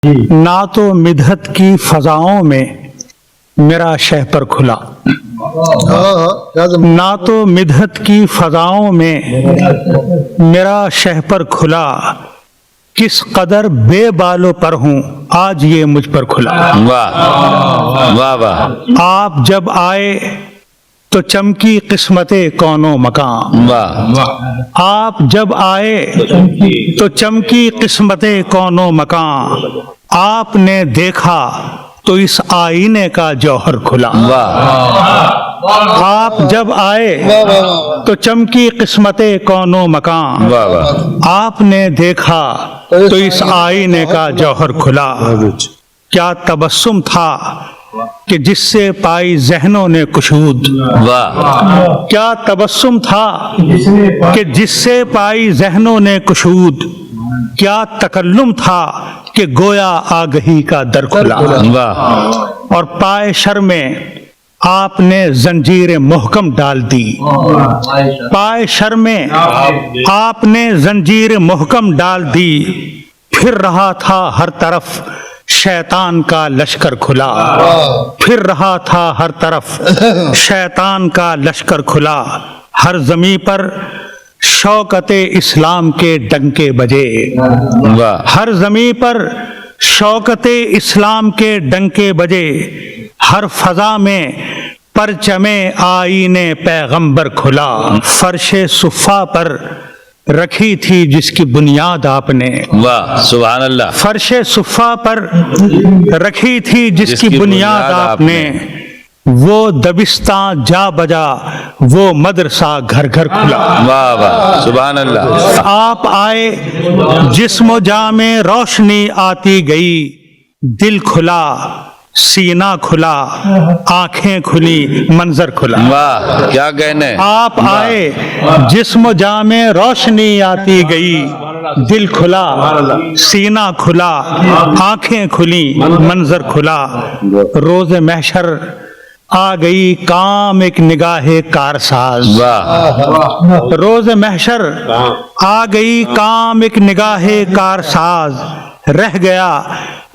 ना तो मिदहत की फजाओं में मेरा शहपर खुला, ना तो मिदहत की फजाओं में मेरा शहपर खुला, किस कदर बेबालो पर हूँ आज ये मुझ पर खुला। वाह वाह वाह आप जब आए तो चमकी किस्मते कौनो मकान, वाह आप जब आए तो चमकी किस्मते कौनो मकान, आपने देखा तो इस आईने का जौहर खुला। वाह आप जब आए तो चमकी किस्मते कौनो मकान, वाह वाह आपने देखा तो इस आईने का जौहर खुला। क्या तबस्सुम था कि जिससे पाई जहनों ने कुशूद, वाह क्या तबस्सुम था कि जिससे पाई जहनों ने कुशूद, क्या तकल्लुम था कि गोया आगही का दर खुला। वाह और पाए शर में आपने जंजीर मुहकम डाल दी, पाए शर में आपने जंजीर मुहकम डाल दी, फिर रहा था हर तरफ शैतान का लश्कर खुला, फिर रहा था हर तरफ शैतान का लश्कर खुला। हर जमी पर शौकते इस्लाम के डंके बजे, वाह हर जमी पर शौकते इस्लाम के डंके बजे, हर फजा में परचमे आईने पैगंबर खुला। फर्शे सुफ़ा पर रखी थी जिसकी बुनियाद आपने, वाह सुभान अल्लाह। फर्शे सुफ़ा पर रखी थी जिसकी बुनियाद आपने, वो दबिस्तां जा बजा वो मदरसा घर घर खुला। वाह वाह सुभान अल्लाह। आप आए जिस्म जामे रोशनी आती गई, दिल खुला सीना खुला आंखें खुली मंजर खुला। वाह क्या कहने। आप आए जिस्म जामे रोशनी आती गई, दिल खुला सीना खुला आंखें खुली मंजर खुला। रोज महशर आ गई काम एक निगाहे कारसाज, वाह रोज महशर आ गई काम एक निगाहे कारसाज, रह गया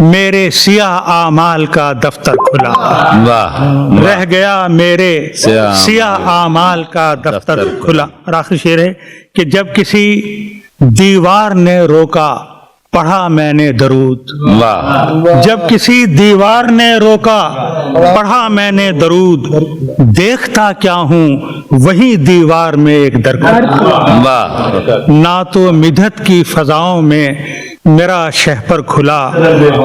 मेरे सियाह आमाल का दफ्तर खुला, वाह रह गया मेरे सियाह सियाह आमाल का दफ्तर खुला। और आखिरी शेर है कि जब किसी दीवार ने रोका पढ़ा मैंने दरूद, वाह जब किसी दीवार ने रोका पढ़ा मैंने दरूद, देखता क्या हूँ वही दीवार में एक दर खुला। वाह ना तो मिदहत की फजाओं में मेरा शहपर खुला,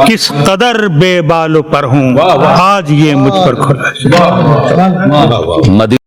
किस कदर बेबालो पर हूँ आज ये मुझ पर खुला। मदी